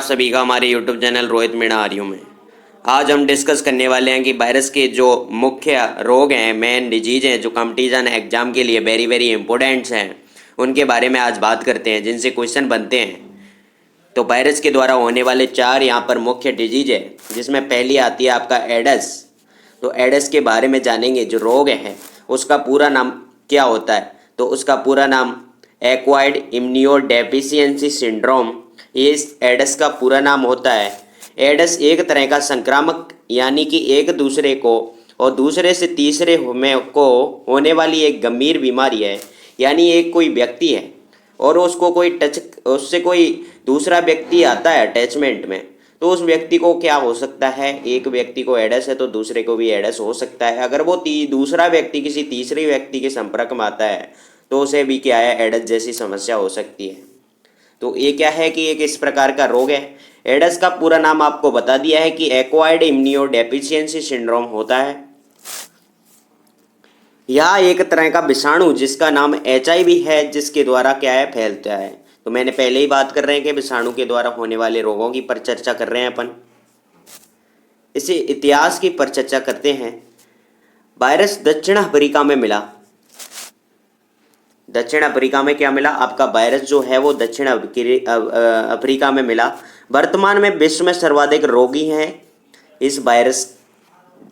आप सभी का हमारे यूट्यूब चैनल रोहित मीणा आर्यू में। आज हम डिस्कस करने वाले हैं कि वायरस के जो मुख्य रोग हैं, मेन डिजीज हैं, जो कंपटीशन एग्जाम के लिए वेरी वेरी इंपॉर्टेंट्स हैं, उनके बारे में आज बात करते हैं, जिनसे क्वेश्चन बनते हैं। तो वायरस के द्वारा होने वाले 4 यहाँ पर मुख्य डिजीज है, जिसमें पहली आती है आपका एडस। तो एडस के बारे में जानेंगे। जो रोग है उसका पूरा नाम क्या होता है, तो उसका पूरा नाम एक्वायर्ड इम्यूनोडेफिशिएंसी सिंड्रोम, ये इस एडस का पूरा नाम होता है। एडस एक तरह का संक्रामक यानी कि एक दूसरे को और दूसरे से तीसरे में को होने वाली एक गंभीर बीमारी है। यानी एक कोई व्यक्ति है और उसको कोई उससे कोई दूसरा व्यक्ति आता है अटैचमेंट में, तो उस व्यक्ति को क्या हो सकता है, एक व्यक्ति को एडस है तो दूसरे को भी एडस हो सकता है। अगर वो दूसरा व्यक्ति किसी तीसरे व्यक्ति के संपर्क में आता है तो उसे भी क्या है, एडस जैसी समस्या हो सकती है। तो ये क्या है कि एक इस प्रकार का रोग है। एडस का पूरा नाम आपको बता दिया है कि एक्वायर्ड इम्यूनोडेफिशिएंसी सिंड्रोम होता है। यह एक तरह का विषाणु जिसका नाम HIV है, जिसके द्वारा क्या है, फैलता है। तो मैंने पहले ही बात कर रहे हैं कि विषाणु के द्वारा होने वाले रोगों की पर चर्चा कर रहे हैं अपन। इसे इतिहास की पर चर्चा करते हैं। वायरस दक्षिण अफ्रीका में मिला। दक्षिण अफ्रीका में क्या मिला, आपका वायरस जो है वो दक्षिण अफ्रीका में मिला। वर्तमान में विश्व में सर्वाधिक रोगी हैं इस वायरस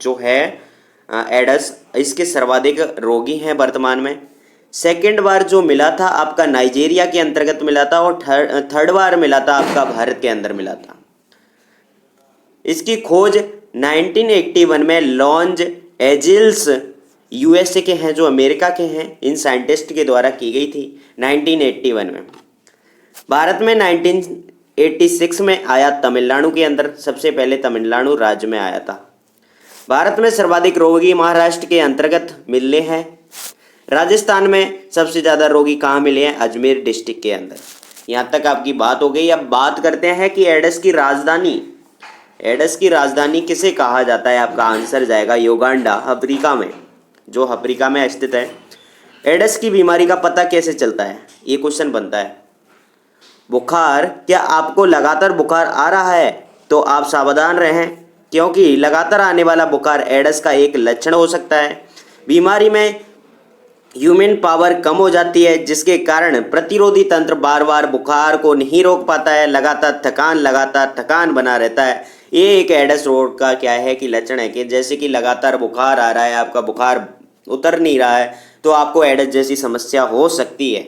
जो है एडस, इसके सर्वाधिक रोगी हैं वर्तमान में। सेकेंड बार जो मिला था आपका नाइजीरिया के अंतर्गत मिला था और थर्ड बार मिला था आपका भारत के अंदर मिला था। इसकी खोज 1981 में लॉन्ज एजिल्स USA के हैं, जो अमेरिका के हैं, इन साइंटिस्ट के द्वारा की गई थी 1981 में। भारत में 1986 में आया तमिलनाडु के अंदर, सबसे पहले तमिलनाडु राज्य में आया था। भारत में सर्वाधिक रोगी महाराष्ट्र के अंतर्गत मिले हैं। राजस्थान में सबसे ज़्यादा रोगी कहाँ मिले हैं, अजमेर डिस्ट्रिक्ट के अंदर। यहाँ तक आपकी बात हो गई। अब बात करते हैं कि एडस की राजधानी किसे कहा जाता है। आपका आंसर जाएगा युगांडा, अफ्रीका में, जो अफ्रीका में स्थित है। एडस की बीमारी का पता कैसे चलता है, ये क्वेश्चन बनता है। बुखार, क्या आपको लगातार बुखार आ रहा है तो आप सावधान रहें, क्योंकि लगातार आने वाला बुखार एडस का एक लक्षण हो सकता है। बीमारी में ह्यूमन पावर कम हो जाती है, जिसके कारण प्रतिरोधी तंत्र बार बार बुखार को नहीं रोक पाता है। लगातार थकान बना रहता है। ये एक एडस रोग का क्या है कि लक्षण है कि जैसे कि लगातार बुखार आ रहा है, आपका बुखार उतर नहीं रहा है, तो आपको एडस जैसी समस्या हो सकती है।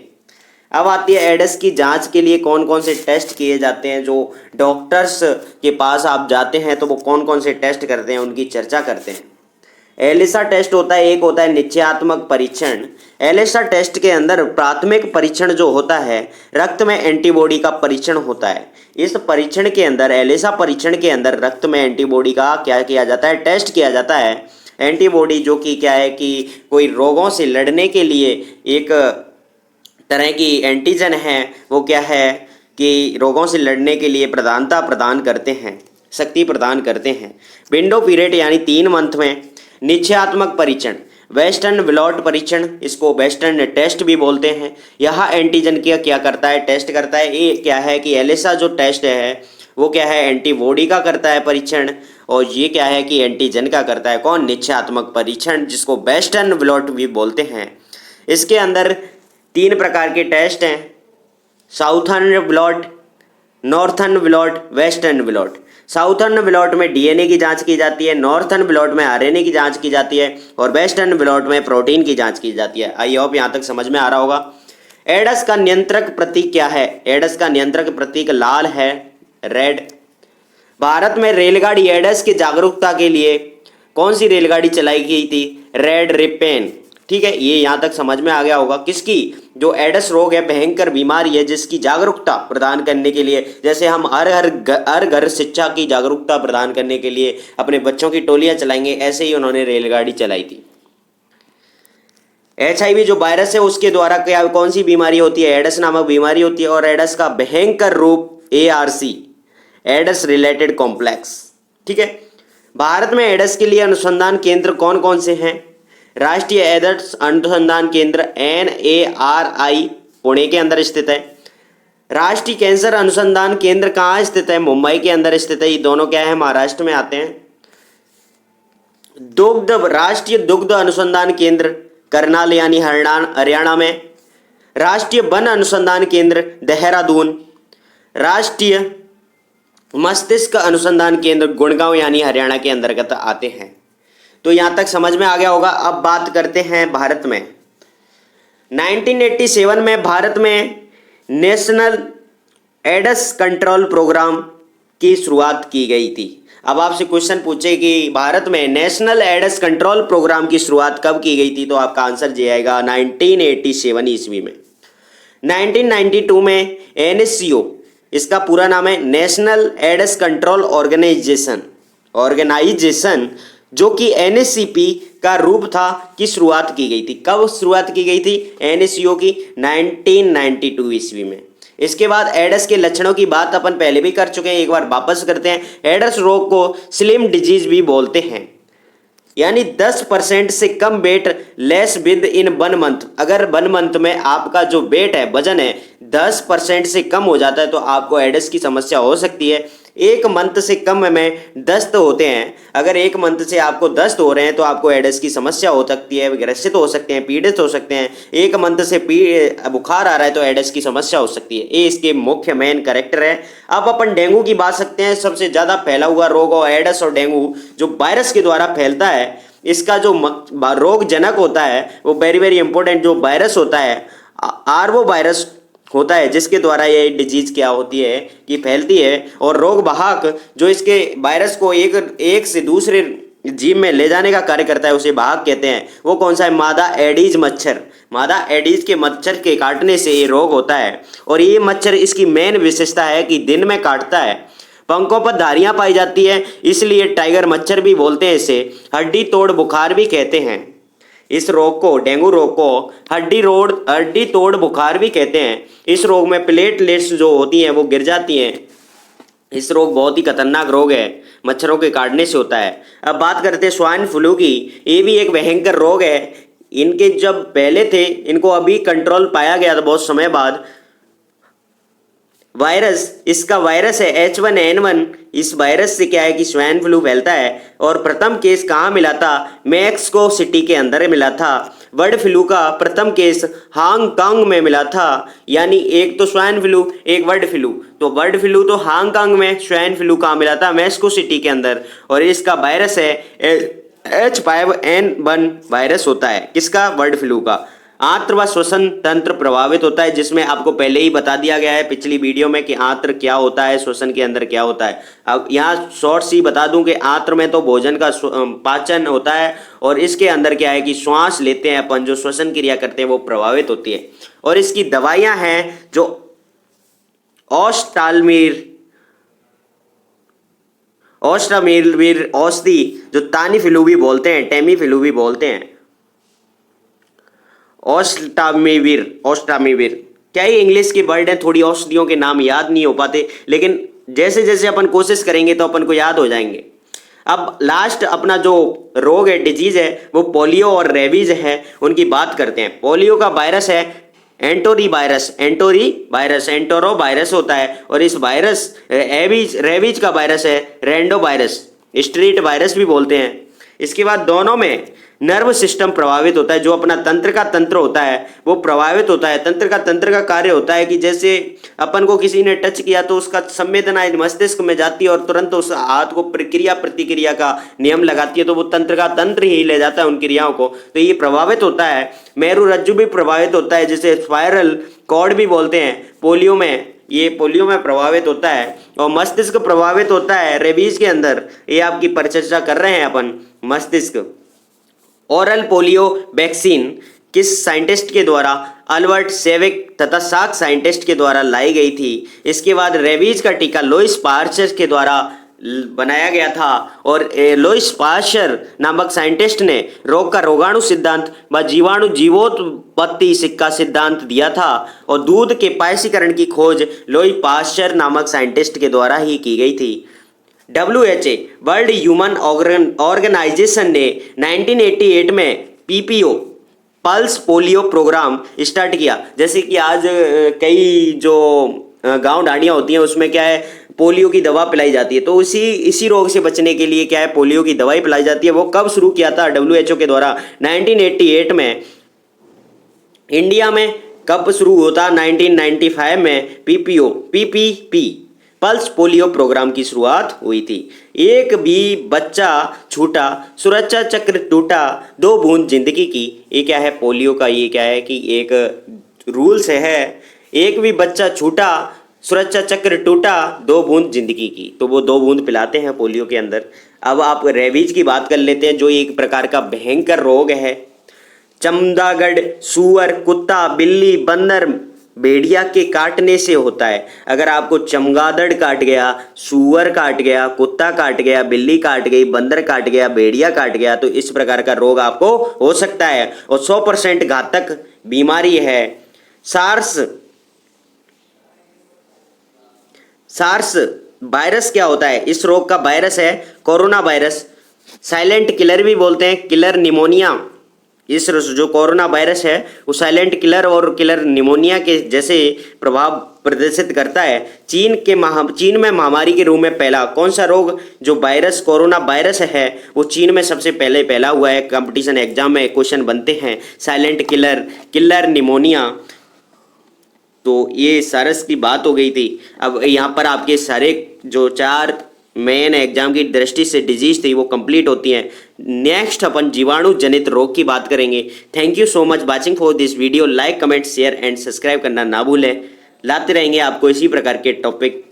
अब आती है एडस की जांच के लिए कौन कौन से टेस्ट किए जाते हैं। जो डॉक्टर्स के पास आप जाते हैं तो वो कौन कौन से टेस्ट करते हैं, उनकी चर्चा करते हैं। एलिसा टेस्ट होता है, एक होता है निश्चयात्मक परीक्षण। एलिसा टेस्ट के अंदर प्राथमिक परीक्षण जो होता है, रक्त में एंटीबॉडी का परीक्षण होता है। इस परीक्षण के अंदर, एलिसा परीक्षण के अंदर रक्त में एंटीबॉडी का क्या किया जाता है, टेस्ट किया जाता है। एंटीबॉडी जो कि क्या है कि कोई रोगों से लड़ने के लिए एक तरह की एंटीजन है, वो क्या है कि रोगों से लड़ने के लिए प्रधानता प्रदान करते हैं, शक्ति प्रदान करते हैं। विंडो पीरियड यानी 3 मंथ में। निश्चयात्मक परीक्षण, वेस्टर्न ब्लॉट परीक्षण, इसको वेस्टर्न टेस्ट भी बोलते हैं। यह एंटीजन का क्या करता है, टेस्ट करता है। ये क्या है कि एलिसा जो टेस्ट है वो क्या है, एंटीबॉडी का करता है परीक्षण, और ये क्या है कि एंटीजन का करता है कौन, निश्चयात्मक परीक्षण, जिसको वेस्टर्न ब्लॉट भी बोलते हैं। इसके अंदर 3 प्रकार के टेस्ट हैं, southern blot, northern blot, western blot. Southern blot में DNA की जांच की जाती है, नॉर्थर्न ब्लॉट में RNA की जांच की जाती है, और वेस्टर्न ब्लॉट में प्रोटीन की जांच की जाती है। आई होप यहाँ तक समझ में आ रहा होगा। एडस का नियंत्रक प्रतीक क्या है। एडस का नियंत्रक प्रतीक लाल है, रेड। भारत में रेलगाड़ी एडस की जागरूकता के लिए कौन सी रेलगाड़ी चलाई गई थी, रेड रिपेन। ठीक है, ये यहाँ तक समझ में आ गया होगा। किसकी, जो एडस रोग है, भयंकर बीमारी है, जिसकी जागरूकता प्रदान करने के लिए, जैसे हम हर घर शिक्षा की जागरूकता प्रदान करने के लिए अपने बच्चों की टोलियां चलाएंगे, ऐसे ही उन्होंने रेलगाड़ी चलाई थी। HIV जो वायरस है उसके द्वारा क्या कौन सी बीमारी होती है, एडस नामक बीमारी होती है। और एडस का भयंकर रूप ARC, एडस रिलेटेड कॉम्प्लेक्स। ठीक है, भारत में एडस के लिए अनुसंधान केंद्र कौन कौन से हैं। राष्ट्रीय एडस अनुसंधान केंद्र NARI पुणे के अंदर स्थित है। राष्ट्रीय कैंसर अनुसंधान केंद्र कहाँ स्थित है? मुंबई के अंदर स्थित है। ये दोनों क्या है? महाराष्ट्र में आते हैं। राष्ट्रीय दुग्ध अनुसंधान केंद्र करनाल यानी हरियाणा में। राष्ट्रीय वन अनुसंधान केंद्र देहरादून। राष्ट्रीय मस्तिष्क अनुसंधान केंद्र गुड़गांव यानी हरियाणा के अंतर्गत आते हैं। तो यहां तक समझ में आ गया होगा। अब बात करते हैं भारत में। 1987 में भारत में नेशनल एड्स कंट्रोल प्रोग्राम की शुरुआत की गई थी। अब आपसे क्वेश्चन पूछे कि भारत में नेशनल एड्स कंट्रोल प्रोग्राम की शुरुआत कब की गई थी, तो आपका आंसर ये आएगा 1987 ईस्वी में। 1992 में NSCO, इसका पूरा नाम है नेशनल एड्स कंट्रोल ऑर्गेनाइजेशन, जो कि NSCP का रूप था, की शुरुआत की गई थी। कब शुरुआत की गई थी NSCO की? 1992 ईस्वी में। इसके बाद एड्स के लक्षणों की बात अपन पहले भी कर चुके हैं, एक बार वापस करते हैं। एड्स रोग को स्लिम डिजीज भी बोलते हैं, यानी 10% से कम weight less within 1 month. अगर 1 मंथ में आपका जो वेट है, वजन है, 10% से कम हो जाता है तो आपको एड्स की समस्या हो सकती है। 1 मंथ से कम में दस्त होते हैं। अगर 1 मंथ से आपको दस्त हो रहे हैं तो आपको एड्स की समस्या हो सकती है, ग्रसित हो सकते हैं, पीड़ित हो सकते हैं। 1 मंथ से बुखार आ रहा है तो एड्स की समस्या हो सकती है। ये इसके मुख्य मेन कैरेक्टर है। अब अपन डेंगू की बात सकते हैं। सबसे ज़्यादा फैला हुआ रोग और एड्स और डेंगू जो वायरस के द्वारा फैलता है, इसका जो रोग जनक होता है वो वेरी वेरी इंपॉर्टेंट जो वायरस होता है, आर्वो वायरस होता है, जिसके द्वारा ये डिजीज क्या होती है कि फैलती है। और रोग वाहक जो इसके वायरस को एक से दूसरे जीव में ले जाने का कार्य करता है, उसे वाहक कहते हैं। वो कौन सा है? मादा एडीज मच्छर। मादा एडीज के मच्छर के काटने से ये रोग होता है। और ये मच्छर, इसकी मेन विशेषता है कि दिन में काटता है, पंखों पर धारियां पाई जाती है, इसलिए टाइगर मच्छर भी बोलते हैं इसे। हड्डी तोड़ बुखार भी कहते हैं इस रोग को। डेंगू रोग को हड्डी तोड़ बुखार भी कहते हैं। इस रोग में प्लेटलेट्स जो होती हैं वो गिर जाती हैं। इस रोग बहुत ही खतरनाक रोग है, मच्छरों के काटने से होता है। अब बात करते हैं स्वाइन फ्लू की। ये भी एक भयंकर रोग है। इनके जब पहले थे, इनको अभी कंट्रोल पाया गया था बहुत समय बाद। वायरस, इसका वायरस है H1N1। इस वायरस से क्या है कि स्वाइन फ्लू फैलता है। और प्रथम केस कहाँ मिला था? मैक्सिको सिटी के अंदर मिला था। बर्ड फ्लू का प्रथम केस हांगकांग में मिला था। यानी एक तो स्वाइन फ्लू, एक बर्ड फ्लू। तो बर्ड फ्लू तो हांगकांग में, स्वाइन फ्लू कहाँ मिला था? मैक्सिको सिटी के अंदर। और इसका वायरस है H5N1 वायरस होता है। किसका? बर्ड फ्लू का। आंत्र व श्वसन तंत्र प्रभावित होता है, जिसमें आपको पहले ही बता दिया गया है पिछली वीडियो में कि आंत्र क्या होता है, श्वसन के अंदर क्या होता है। अब यहाँ शॉर्ट सी बता दूं कि आंत्र में तो भोजन का पाचन होता है, और इसके अंदर क्या है कि श्वास लेते हैं अपन, जो श्वसन क्रिया करते हैं वो प्रभावित होती है। और इसकी दवाइयाँ हैं जो ओस्टामिविर औषधि, जो तानिफ्लू भी बोलते हैं, टेमीफ्लू भी बोलते हैं। ओस्टामिविर क्या ही इंग्लिश के वर्ड है, थोड़ी औषधियों के नाम याद नहीं हो पाते, लेकिन जैसे जैसे अपन कोशिश करेंगे तो अपन को याद हो जाएंगे। अब लास्ट अपना जो रोग है, डिजीज है, वो पोलियो और रेबीज है, उनकी बात करते हैं। पोलियो का वायरस है एंटोरो वायरस होता है। और इस वायरस रेबीज का वायरस है रेंडो वायरस, स्ट्रीट वायरस भी बोलते हैं। इसके बाद दोनों में नर्व सिस्टम प्रभावित होता है। जो अपना तंत्र का तंत्र होता है वो प्रभावित होता है। तंत्र का कार्य होता है कि जैसे अपन को किसी ने टच किया तो उसका संवेदनाएं मस्तिष्क में जाती है और तुरंत उस हाथ को क्रिया प्रतिक्रिया का नियम लगाती है, तो वो तंत्र ही ले जाता है उन क्रियाओं को। तो ये प्रभावित होता है। मेरुरज्जु भी प्रभावित होता है, जिसे स्पाइरल कॉर्ड भी बोलते हैं। पोलियो में प्रभावित होता है। और मस्तिष्क प्रभावित होता है रेबीज के अंदर। ये आपकी परिचर्चा कर रहे हैं अपन। मस्तिष्क ओरल पोलियो वैक्सीन किस साइंटिस्ट के द्वारा? अल्बर्ट सेविक तथा साक साइंटिस्ट के द्वारा लाई गई थी। इसके बाद रेबीज का टीका लुईस पाश्चर के द्वारा बनाया गया था। और लुईस पाश्चर नामक साइंटिस्ट ने रोग का रोगाणु सिद्धांत व जीवाणु जीवोत्पत्ति का सिद्धांत दिया था। और दूध के पायसीकरण की खोज लुईस पाश्चर नामक साइंटिस्ट के द्वारा ही की गई थी। WHA वर्ल्ड ह्यूमन ऑर्गेनाइजेशन ने 1988 में PPO pulse polio program start किया। जैसे कि आज कई जो गांव ढाणियाँ होती हैं, उसमें क्या है पोलियो की दवा पिलाई जाती है। तो इसी रोग से बचने के लिए क्या है पोलियो की दवाई पिलाई जाती है। वो कब शुरू किया था WHO के द्वारा? 1988 में। इंडिया में कब शुरू होता? 1995 में PPP पल्स पोलियो प्रोग्राम की शुरुआत हुई थी। एक भी बच्चा छूटा, सुरक्षा चक्र टूटा, 2 बूंद जिंदगी की। ये क्या है पोलियो का? ये क्या है कि एक रूल्स है, एक भी बच्चा छूटा, सुरक्षा चक्र टूटा, 2 बूंद जिंदगी की। तो वो 2 बूंद पिलाते हैं पोलियो के अंदर। अब आप रेबीज की बात कर लेते हैं, जो एक प्रकार का भयंकर रोग है। चमगादड़, सूअर, कुत्ता, बिल्ली, बंदर, भेड़िया के काटने से होता है। अगर आपको चमगादड़ काट गया, सूअर काट गया, कुत्ता काट गया, बिल्ली काट गई, बंदर काट गया, भेड़िया काट गया, तो इस प्रकार का रोग आपको हो सकता है और 100% घातक बीमारी है। सार्स वायरस क्या होता है? इस रोग का वायरस है कोरोना वायरस। साइलेंट किलर भी बोलते हैं, किलर निमोनिया। इस जो कोरोना वायरस है वो साइलेंट किलर और किलर निमोनिया के जैसे प्रभाव प्रदर्शित करता है। चीन में महामारी के रूप में पहला कौन सा रोग जो वायरस कोरोना वायरस है वो चीन में सबसे पहले फैला हुआ है। कंपटीशन एग्जाम में क्वेश्चन बनते हैं साइलेंट किलर निमोनिया। तो ये सारस की बात हो गई थी। अब यहाँ पर आपके सारे जो 4 मेन एग्जाम की दृष्टि से डिजीज थी वो कंप्लीट होती हैं। नेक्स्ट अपन जीवाणु जनित रोग की बात करेंगे। Thank you so much watching for this video. Like, comment, share and subscribe करना ना भूलें। लाते रहेंगे आपको इसी प्रकार के टॉपिक